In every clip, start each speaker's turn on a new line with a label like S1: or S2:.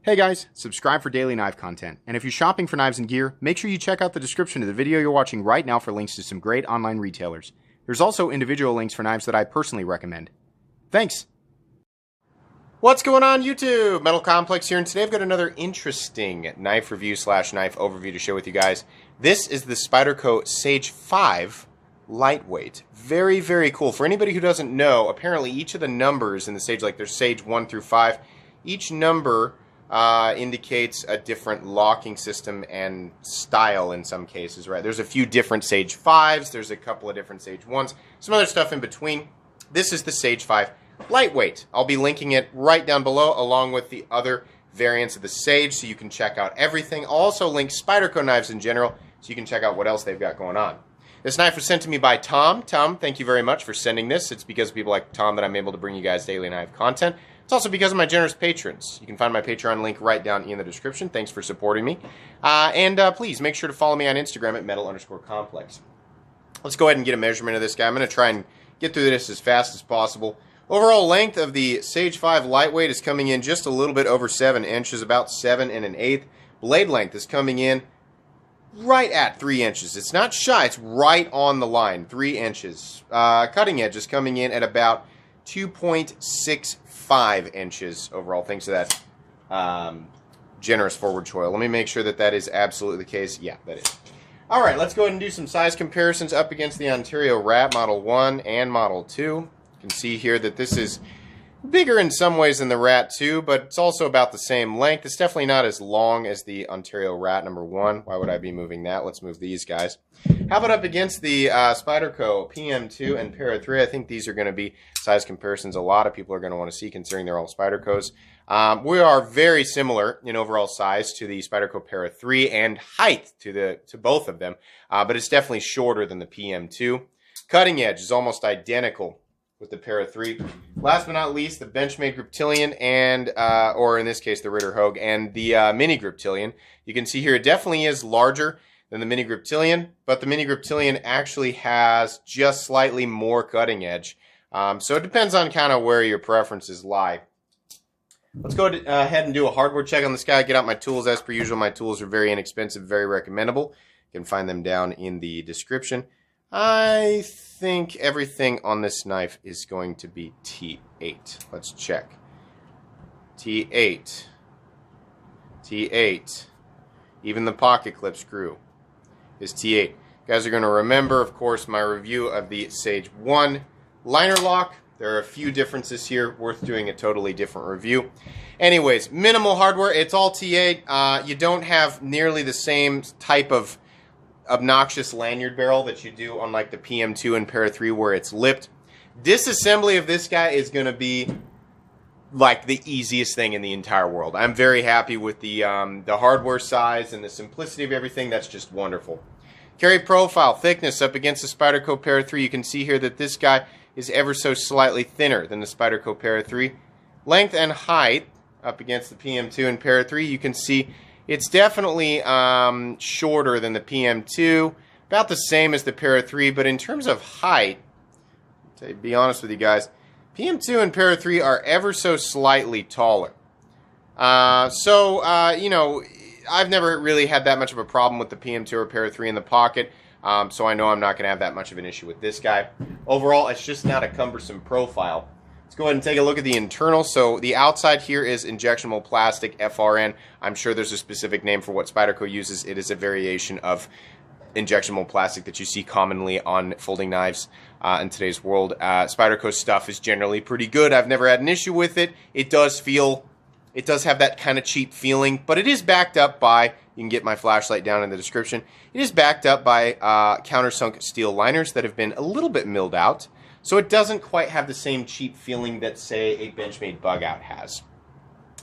S1: Hey guys, subscribe for daily knife content, and if you're shopping for knives and gear, make sure you check out the description of the video you're watching right now for links to some great online retailers. There's also individual links for knives that I personally recommend. Thanks!
S2: What's going on YouTube? Metal Complex here, and today I've got another interesting knife review slash knife overview to share with you guys. This is the Spyderco Sage 5 Lightweight. Very, very cool. For anybody who doesn't know, apparently each of the numbers in the Sage, like there's Sage 1 through 5, each number indicates a different locking system and style in some cases, right? There's a few different Sage 5s, there's a couple of different Sage 1s, some other stuff in between. This is the Sage 5 Lightweight. I'll be linking it right down below along with the other variants of the Sage so you can check out everything. I'll also link Spyderco knives in general so you can check out what else they've got going on. This knife was sent to me by Tom. Tom, thank you very much for sending this. It's because of people like Tom that I'm able to bring you guys daily knife content. It's also because of my generous patrons. You can find my Patreon link right down in the description. Thanks for supporting me. Please make sure to follow me on Instagram at metal_complex. Let's go ahead and get a measurement of this guy. I'm going to try and get through this as fast as possible. Overall length of the Sage 5 Lightweight is coming in just a little bit over 7 inches, about 7 1/8. Blade length is coming in right at 3 inches. It's not shy, it's right on the line, 3 inches. Cutting edge is coming in at about 2.65 inches overall, thanks to that generous forward choil. Let me make sure that that is absolutely the case. Yeah, that is. Alright, let's go ahead and do some size comparisons up against the Ontario Rat Model 1 and Model 2. You can see here that this is bigger in some ways than the Rat 2, but it's also about the same length. It's definitely not as long as the Ontario Rat number 1. Why would I be moving that? Let's move these guys. How about up against the Spyderco PM2 and Para 3? I think these are going to be size comparisons a lot of people are going to want to see considering they're all Spydercos. We are very similar in overall size to the Spyderco Para 3 and height to both of them, but it's definitely shorter than the PM2. Cutting edge is almost identical with the Para 3. Last but not least, the Benchmade Griptilian and, or in this case, the Ritter Hogue and the Mini Griptilian. You can see here it definitely is larger than the Mini Griptilian, but the Mini Griptilian actually has just slightly more cutting edge. So it depends on kind of where your preferences lie. Let's go ahead and do a hardware check on this guy. Get out my tools as per usual. My tools are very inexpensive, very recommendable. You can find them down in the description. I think everything on this knife is going to be T8. Let's check. T8. T8. Even the pocket clip screw is T8. You guys are going to remember, of course, my review of the Sage 1 liner lock. There are a few differences here, worth doing a totally different review. Anyways, minimal hardware. It's all T8. You don't have nearly the same type of obnoxious lanyard barrel that you do on like the PM2 and Para 3 where it's lipped. Disassembly of this guy is going to be like the easiest thing in the entire world. I'm very happy with the hardware size and the simplicity of everything. That's just wonderful. Carry profile, thickness up against the Spyderco Para 3. You can see here that this guy is ever so slightly thinner than the Spyderco Para 3. Length and height up against the PM2 and Para 3. You can see it's definitely shorter than the PM2, about the same as the Para 3, but in terms of height, to be honest with you guys, PM2 and Para 3 are ever so slightly taller. You know, I've never really had that much of a problem with the PM2 or Para 3 in the pocket, so I know I'm not going to have that much of an issue with this guy. Overall, it's just not a cumbersome profile. Let's go ahead and take a look at the internal. So the outside here is injectionable plastic, FRN. I'm sure there's a specific name for what Spyderco uses. It is a variation of injectionable plastic that you see commonly on folding knives in today's world. Spyderco stuff is generally pretty good. I've never had an issue with it. It does have that kind of cheap feeling, but it is backed up by, you can get my flashlight down in the description, it is backed up by countersunk steel liners that have been a little bit milled out. So it doesn't quite have the same cheap feeling that, say, a Benchmade bug out has.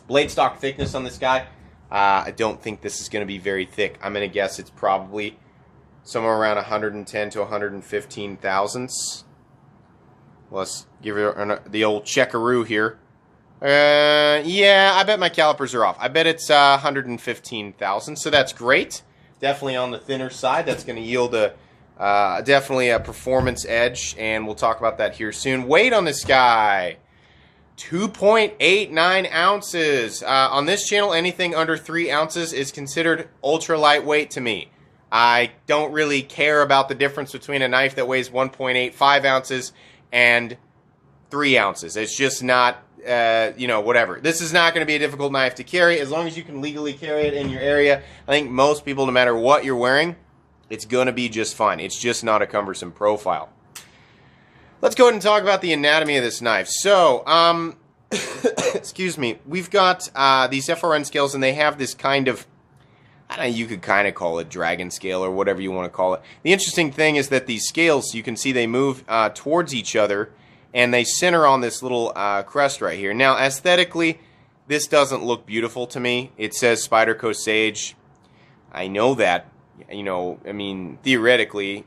S2: Blade stock thickness on this guy, I don't think this is going to be very thick. I'm going to guess it's probably somewhere around 110 to 115 thousandths. Let's give it the old checkaroo here. Yeah, I bet my calipers are off. I bet it's 115 thousandths, so that's great. Definitely on the thinner side. That's going to yield definitely a performance edge, and we'll talk about that here soon. Weight on this guy, 2.89 ounces. On this channel, anything under 3 ounces is considered ultra lightweight to me. I don't really care about the difference between a knife that weighs 1.85 ounces and 3 ounces. It's just not, whatever. This is not going to be a difficult knife to carry. As long as you can legally carry it in your area, I think most people, no matter what you're wearing, it's going to be just fine. It's just not a cumbersome profile. Let's go ahead and talk about the anatomy of this knife. So, excuse me, we've got these FRN scales, and they have this kind of, I don't know, you could kind of call it dragon scale or whatever you want to call it. The interesting thing is that these scales, you can see they move towards each other, and they center on this little crest right here. Now, aesthetically, this doesn't look beautiful to me. It says Spyderco Sage. I know that, I mean, theoretically,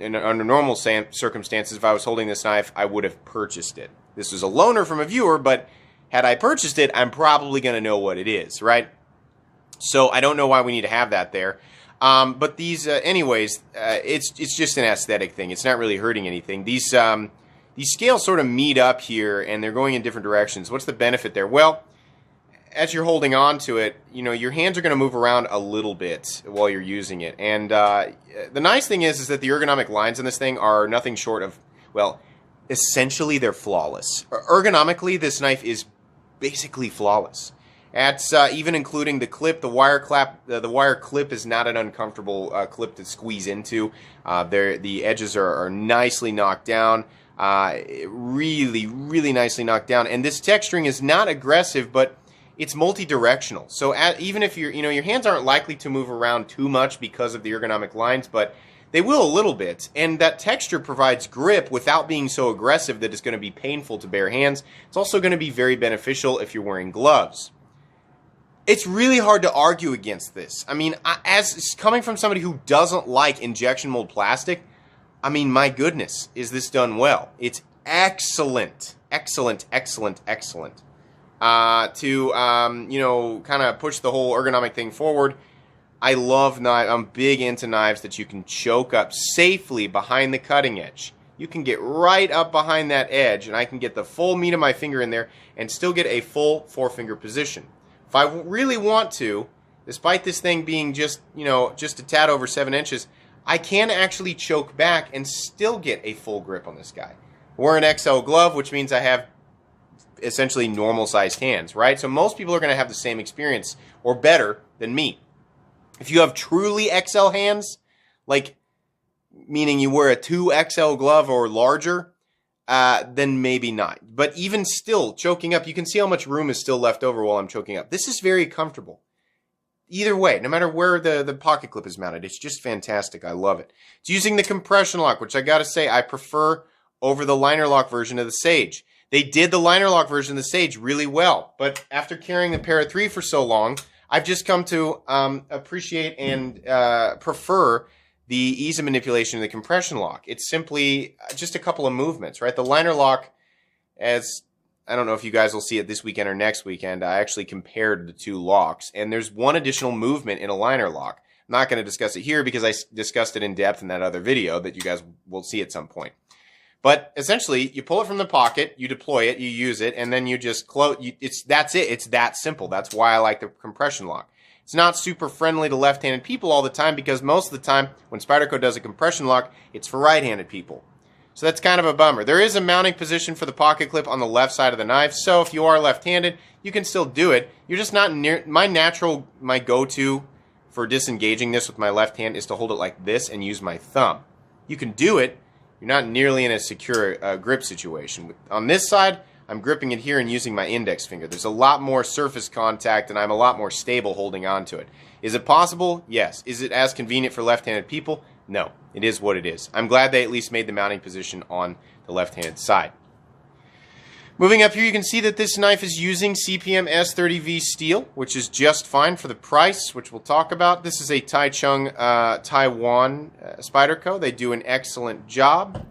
S2: under normal circumstances, if I was holding this knife, I would have purchased it. This is a loaner from a viewer, but had I purchased it, I'm probably going to know what it is, right? So I don't know why we need to have that there. But these, anyways, it's just an aesthetic thing. It's not really hurting anything. These scales sort of meet up here, and they're going in different directions. What's the benefit there? Well, as you're holding on to it, your hands are going to move around a little bit while you're using it. And the nice thing is that the ergonomic lines on this thing are nothing short of, well, essentially they're flawless. Ergonomically, this knife is basically flawless. That's even including the clip, the wire clip is not an uncomfortable clip to squeeze into. The edges are nicely knocked down. Really, really nicely knocked down. And this texturing is not aggressive, but it's multi-directional. So even if your hands aren't likely to move around too much because of the ergonomic lines, but they will a little bit. And that texture provides grip without being so aggressive that it's going to be painful to bare hands. It's also going to be very beneficial if you're wearing gloves. It's really hard to argue against this. I mean, as coming from somebody who doesn't like injection mold plastic, I mean, my goodness, is this done well? It's excellent, excellent, excellent, excellent. To kind of push the whole ergonomic thing forward, I love knives. I'm big into knives that you can choke up safely behind the cutting edge. You can get right up behind that edge, and I can get the full meat of my finger in there and still get a full 4-finger position. If I really want to, despite this thing being just a tad over 7 inches, I can actually choke back and still get a full grip on this guy. We're an XL glove, which means I have essentially normal sized hands, right? So most people are going to have the same experience or better than me. If you have truly XL hands, like meaning you wear a 2XL glove or larger, then maybe not. But even still, choking up, you can see how much room is still left over while I'm choking up. This is very comfortable. Either way, no matter where the pocket clip is mounted, it's just fantastic. I love it. It's using the compression lock, which I got to say I prefer over the liner lock version of the Sage. They did the liner lock version of the Sage really well, but after carrying the Para 3 for so long, I've just come to appreciate and prefer the ease of manipulation of the compression lock. It's simply just a couple of movements, right? The liner lock, as I don't know if you guys will see it this weekend or next weekend, I actually compared the two locks, and there's one additional movement in a liner lock. I'm not going to discuss it here because I discussed it in depth in that other video that you guys will see at some point. But essentially, you pull it from the pocket, you deploy it, you use it, and then you just close. That's it. It's that simple. That's why I like the compression lock. It's not super friendly to left-handed people all the time because most of the time when Spyderco does a compression lock, it's for right-handed people. So that's kind of a bummer. There is a mounting position for the pocket clip on the left side of the knife, so if you are left-handed, you can still do it. You're just not near. My go-to for disengaging this with my left hand is to hold it like this and use my thumb. You can do it. You're not nearly in a secure grip situation. On this side, I'm gripping it here and using my index finger. There's a lot more surface contact, and I'm a lot more stable holding on to it. Is it possible? Yes. Is it as convenient for left-handed people? No. It is what it is. I'm glad they at least made the mounting position on the left-handed side. Moving up here, you can see that this knife is using CPM S30V steel, which is just fine for the price, which we'll talk about. This is a Taichung, Taiwan Spyderco. They do an excellent job.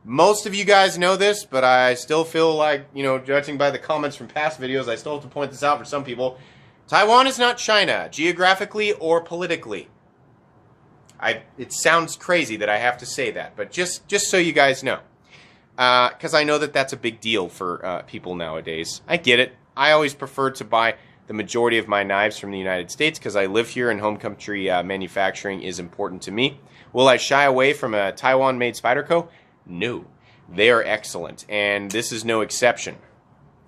S2: Most of you guys know this, but I still feel like, judging by the comments from past videos, I still have to point this out for some people. Taiwan is not China, geographically or politically. It sounds crazy that I have to say that, but just so you guys know. because I know that that's a big deal for people nowadays. I get it. I always prefer to buy the majority of my knives from the United States because I live here and home country manufacturing is important to me. Will I shy away from a Taiwan-made Spyderco? No. They are excellent, and this is no exception.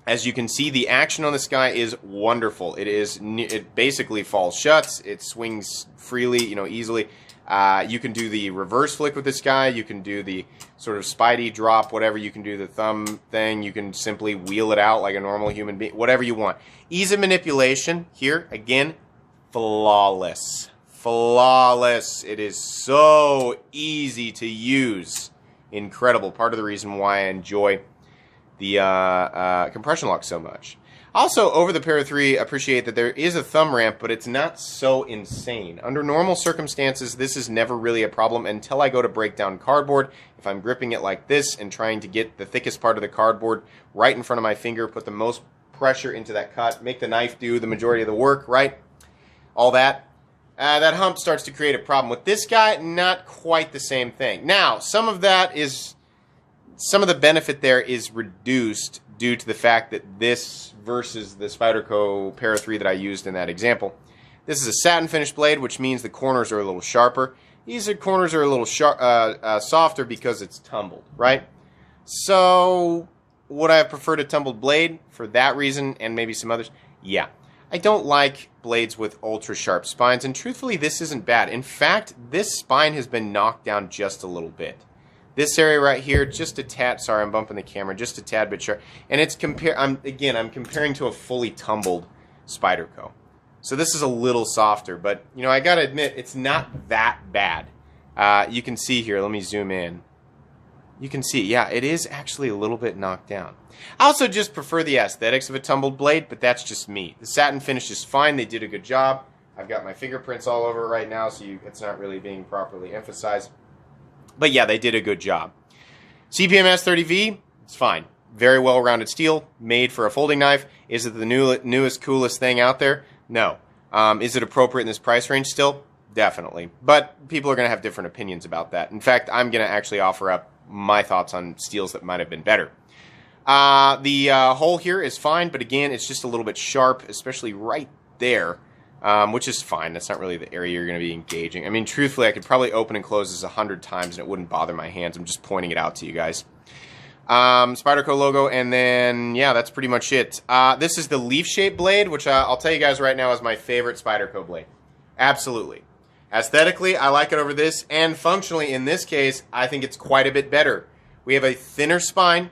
S2: As you can see, the action on this guy is wonderful. It basically falls shut. It swings freely, easily. You can do the reverse flick with this guy. You can do the sort of Spidey drop, whatever. You can do the thumb thing. You can simply wheel it out like a normal human being, whatever you want. Ease of manipulation here, again, flawless. Flawless. It is so easy to use. Incredible. Part of the reason why I enjoy the compression lock so much. Also, over the Para 3, appreciate that there is a thumb ramp, but it's not so insane. Under normal circumstances, this is never really a problem until I go to break down cardboard. If I'm gripping it like this and trying to get the thickest part of the cardboard right in front of my finger, put the most pressure into that cut, make the knife do the majority of the work, right? All that. That hump starts to create a problem. With this guy, not quite the same thing. Now, some of the benefit there is reduced due to the fact that this versus the Spyderco Para 3 that I used in that example. This is a satin finish blade, which means the corners are a little sharper. These corners are a little softer because it's tumbled, right? So, would I have preferred a tumbled blade for that reason and maybe some others? Yeah. I don't like blades with ultra sharp spines, and truthfully, this isn't bad. In fact, this spine has been knocked down just a little bit. This area right here, just a tad, sorry, I'm bumping the camera, just a tad bit sharp. And it's I'm comparing to a fully tumbled Spyderco. So this is a little softer, but, I gotta admit, it's not that bad. You can see here, let me zoom in. You can see, yeah, it is actually a little bit knocked down. I also just prefer the aesthetics of a tumbled blade, but that's just me. The satin finish is fine. They did a good job. I've got my fingerprints all over it right now, so it's not really being properly emphasized. But yeah, they did a good job. CPM S30V, it's fine. Very well-rounded steel, made for a folding knife. Is it the newest, coolest thing out there? No. Is it appropriate in this price range still? Definitely. But people are going to have different opinions about that. In fact, I'm going to actually offer up my thoughts on steels that might have been better. The hole here is fine, but again, it's just a little bit sharp, especially right there, which is fine. That's not really the area you're going to be engaging. I mean, truthfully, I could probably open and close this 100 times and it wouldn't bother my hands. I'm just pointing it out to you guys. Spyderco logo, and then, yeah, that's pretty much it. This is the leaf-shaped blade, which I'll tell you guys right now is my favorite Spyderco blade. Absolutely. Aesthetically, I like it over this, and functionally, in this case, I think it's quite a bit better. We have a thinner spine.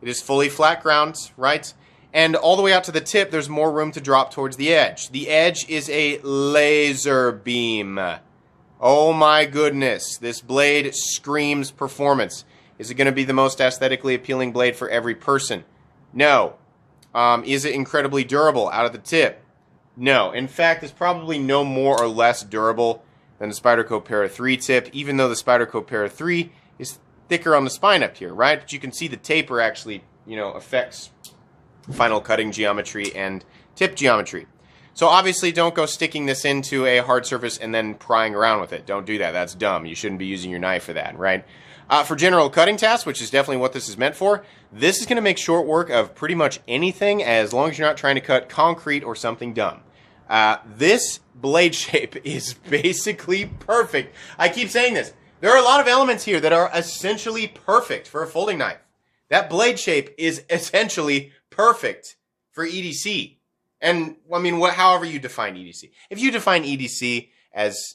S2: It is fully flat ground, right? And all the way out to the tip, there's more room to drop towards the edge. The edge is a laser beam. Oh my goodness. This blade screams performance. Is it going to be the most aesthetically appealing blade for every person? No. Is it incredibly durable out of the tip? No. In fact, it's probably no more or less durable than the Spyderco Para 3 tip, even though the Spyderco Para 3 is thicker on the spine up here, right? But you can see the taper actually, affects final cutting geometry and tip geometry. So obviously don't go sticking this into a hard surface and then prying around with it. Don't do that. That's dumb. You shouldn't be using your knife for that, right? For general cutting tasks, which is definitely what this is meant for, this is going to make short work of pretty much anything as long as you're not trying to cut concrete or something dumb. This blade shape is basically perfect. I keep saying this. There are a lot of elements here that are essentially perfect for a folding knife. That blade shape is essentially perfect for EDC. And, I mean, however you define EDC. If you define EDC as,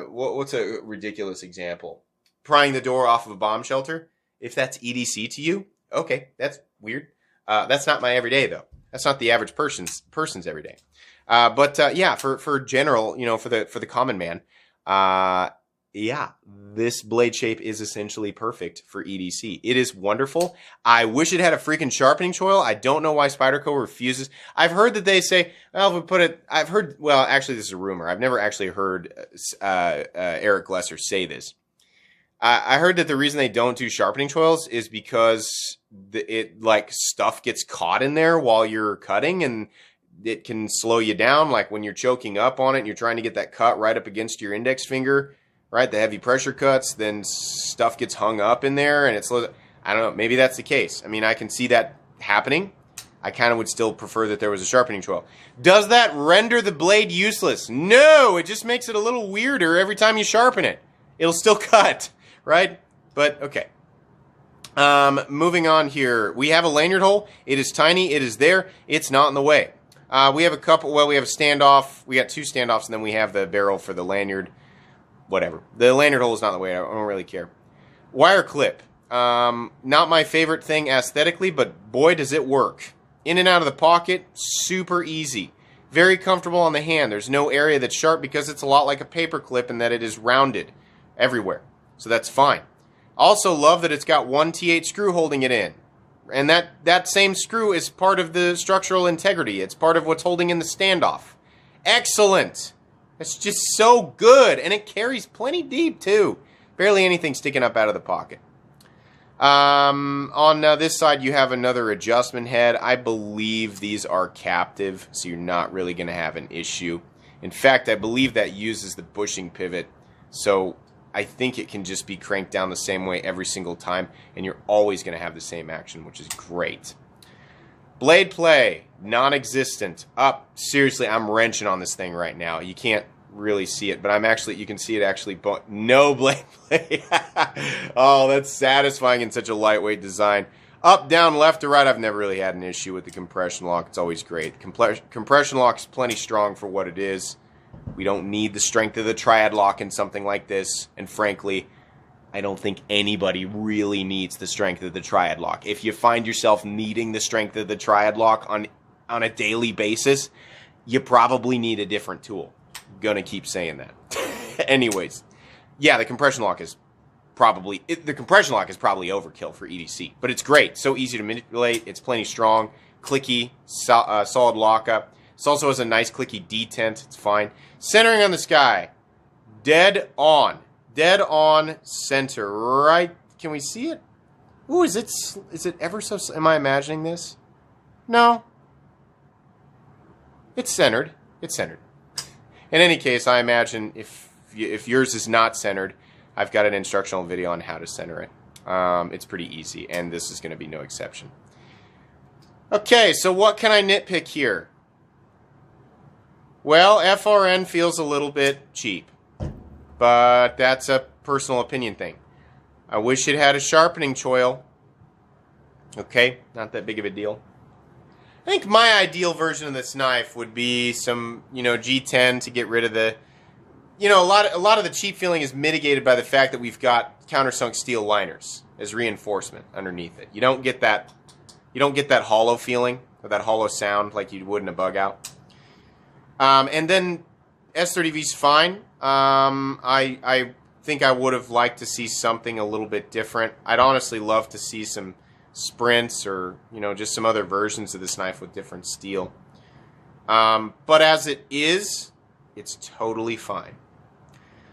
S2: what's a ridiculous example? Prying the door off of a bomb shelter. If that's EDC to you, okay, that's weird. That's not my everyday, though. That's not the average person's everyday. Yeah, for general, for the common man, yeah, this blade shape is essentially perfect for EDC. It is wonderful. I wish it had a freaking sharpening choil. I don't know why Spyderco refuses. I've heard that they say, well, if we put it, well, actually, this is a rumor. I've never actually heard Eric Glesser say this. I heard that the reason they don't do sharpening choils is because stuff gets caught in there while you're cutting, and it can slow you down. Like when you're choking up on it and you're trying to get that cut right up against your index finger right? The heavy pressure cuts, then stuff gets hung up in there, and it's, I don't know, maybe that's the case. I mean, I can see that happening. I kind of would still prefer that there was a sharpening choil. Does that render the blade useless? No, it just makes it a little weirder every time you sharpen it. It'll still cut, right? But, okay. Moving on here. We have a lanyard hole. It is tiny. It is there. It's not in the way. We have a couple, well, we have a standoff. We got 2 standoffs, and then we have the barrel for the lanyard. Whatever. The lanyard hole is not in the way. I don't really care. Wire clip. Not my favorite thing aesthetically, but boy, does it work. In and out of the pocket, super easy. Very comfortable on the hand. There's no area that's sharp because it's a lot like a paper clip in that it is rounded everywhere. So that's fine. Also love that it's got one T8 screw holding it in. And that same screw is part of the structural integrity. It's part of what's holding in the standoff. Excellent. It's just so good. And it carries plenty deep too. Barely anything sticking up out of the pocket. On this side you have another adjustment head. I believe these are captive, so you're not really going to have an issue. In fact, I believe that uses the bushing pivot, so I think it can just be cranked down the same way every single time, and you're always going to have the same action, which is great. Blade play, non-existent. Up, seriously, I'm wrenching on this thing right now. You can't really see it, but I'm actually, you can see it actually, no blade play. Oh, that's satisfying in such a lightweight design. Up, down, left to right, I've never really had an issue with the compression lock. It's always great. Compression lock is plenty strong for what it is. We don't need the strength of the triad lock in something like this, and frankly, I don't think anybody really needs the strength of the triad lock. If you find yourself needing the strength of the triad lock on a daily basis, you probably need a different tool. Gonna keep saying that. Anyways, yeah, the compression lock is probably overkill for EDC, but it's great. So easy to manipulate. It's plenty strong, clicky, solid lockup. This also has a nice clicky detent. It's fine. Centering on the sky, dead on center. Right? Can we see it? Ooh, is it ever so? Am I imagining this? No. It's centered. It's centered. In any case, I imagine if yours is not centered, I've got an instructional video on how to center it. It's pretty easy, and this is going to be no exception. Okay, so what can I nitpick here? Well, FRN feels a little bit cheap, but that's a personal opinion thing. I wish it had a sharpening choil. Okay, not that big of a deal. I think my ideal version of this knife would be some, G10 to get rid of the, a lot of the cheap feeling is mitigated by the fact that we've got countersunk steel liners as reinforcement underneath it. You don't get that hollow feeling or that hollow sound like you would in a bug out. And then S30V's fine. I think I would have liked to see something a little bit different. I'd honestly love to see some sprints or just some other versions of this knife with different steel, but as it is, it's totally fine.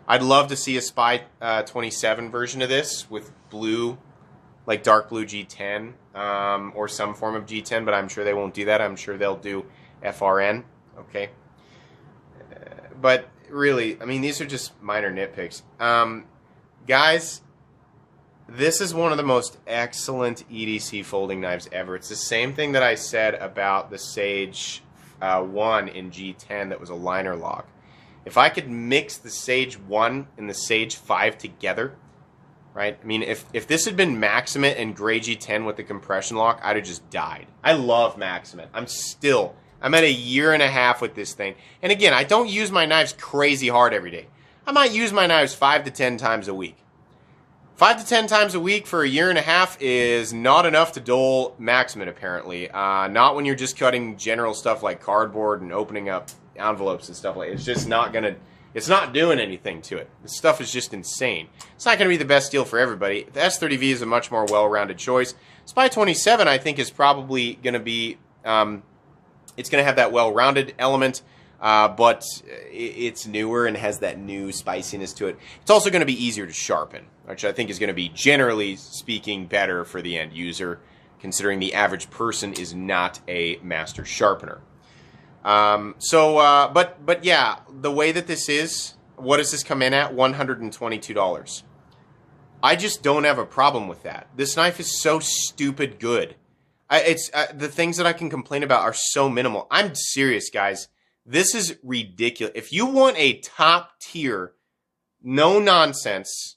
S2: I'd love to see a Spy 27 version of this with blue, like dark blue G10, or some form of G10, but I'm sure they won't do that. I'm sure they'll do FRN. Okay, but really, I mean, these are just minor nitpicks. Guys, this is one of the most excellent EDC folding knives ever. It's the same thing that I said about the Sage 1 in G10 that was a liner lock. If I could mix the Sage 1 and the Sage 5 together, right? I mean, if this had been Maximate and Gray G10 with the compression lock, I'd have just died. I love Maximate. I'm at a year and a half with this thing. And again, I don't use my knives crazy hard every day. I might use my knives 5 to 10 times a week. 5 to 10 times a week for a year and a half is not enough to dole Maximate, apparently. Not when you're just cutting general stuff like cardboard and opening up envelopes and stuff like that. It's just not gonna, it's not doing anything to it. This stuff is just insane. It's not gonna be the best deal for everybody. The S30V is a much more well-rounded choice. Spy 27, I think, is probably gonna be, it's gonna have that well-rounded element. But it's newer and has that new spiciness to it. It's also going to be easier to sharpen, which I think is going to be, generally speaking, better for the end user, considering the average person is not a master sharpener. But yeah, the way that this is, what does this come in at? $122. I just don't have a problem with that. This knife is so stupid good. The things that I can complain about are so minimal. I'm serious, guys. This is ridiculous. If you want a top tier, no nonsense,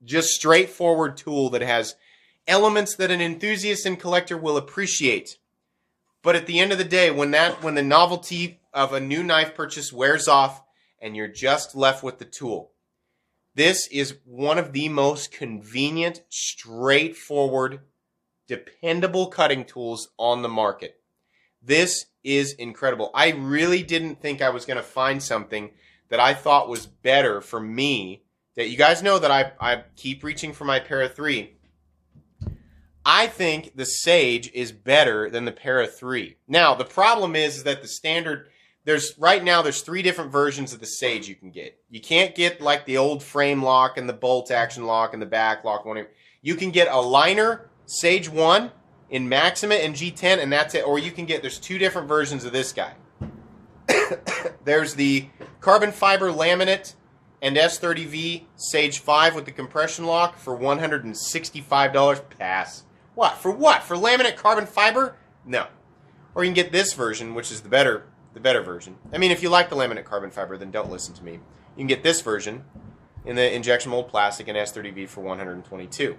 S2: just straightforward tool that has elements that an enthusiast and collector will appreciate, but at the end of the day, when the novelty of a new knife purchase wears off and you're just left with the tool, this is one of the most convenient, straightforward, dependable cutting tools on the market. This is incredible. I really didn't think I was going to find something that I thought was better for me. That you guys know that I keep reaching for my Para 3. I think the Sage is better than the Para 3. Now, the problem is that the standard, right now there's 3 different versions of the Sage you can get. You can't get like the old frame lock and the bolt action lock and the back lock one. You can get a liner Sage 1 in Maxima and G10, and that's it. Or you can get, there's 2 different versions of this guy. There's the carbon fiber laminate and S30V Sage 5 with the compression lock for $165. Pass. What? For what? For laminate carbon fiber? No. Or you can get this version, which is the better version. I mean, if you like the laminate carbon fiber, then don't listen to me. You can get this version in the injection mold plastic and S30V for $122.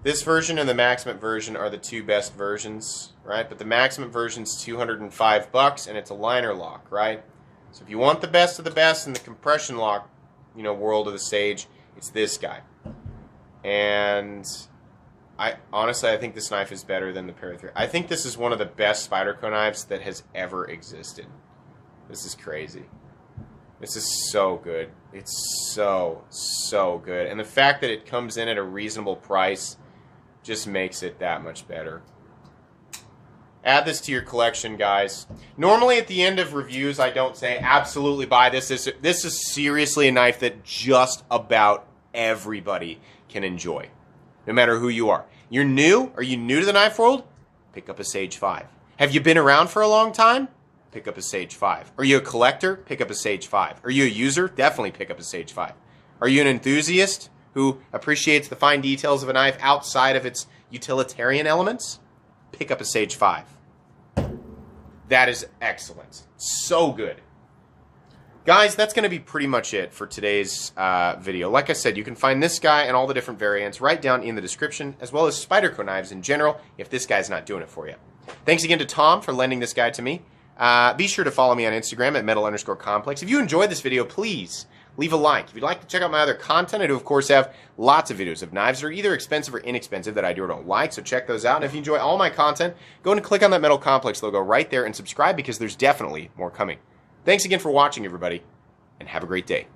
S2: This version and the Maximum version are the 2 best versions, right? But the Maximum version's $205 and it's a liner lock, right? So if you want the best of the best in the compression lock, world of the Sage, it's this guy. And honestly, I think this knife is better than the Para 3. I think this is one of the best Spyderco knives that has ever existed. This is crazy. This is so good. It's so, so good. And the fact that it comes in at a reasonable price just makes it that much better. Add this to your collection, guys. Normally at the end of reviews, I don't say absolutely buy this. This is seriously a knife that just about everybody can enjoy, no matter who you are. You're new? Are you new to the knife world? Pick up a Sage 5. Have you been around for a long time? Pick up a Sage 5. Are you a collector? Pick up a Sage 5. Are you a user? Definitely pick up a Sage 5. Are you an enthusiast who appreciates the fine details of a knife outside of its utilitarian elements? Pick up a Sage 5. That is excellent. So good. Guys, that's going to be pretty much it for today's video. Like I said, you can find this guy and all the different variants right down in the description, as well as Spyderco knives in general, if this guy's not doing it for you. Thanks again to Tom for lending this guy to me. Be sure to follow me on Instagram at metal_complex. If you enjoyed this video, please leave a like. If you'd like to check out my other content, I do, of course, have lots of videos of knives that are either expensive or inexpensive that I do or don't like, so check those out. And if you enjoy all my content, go ahead and click on that Metal Complex logo right there and subscribe because there's definitely more coming. Thanks again for watching, everybody, and have a great day.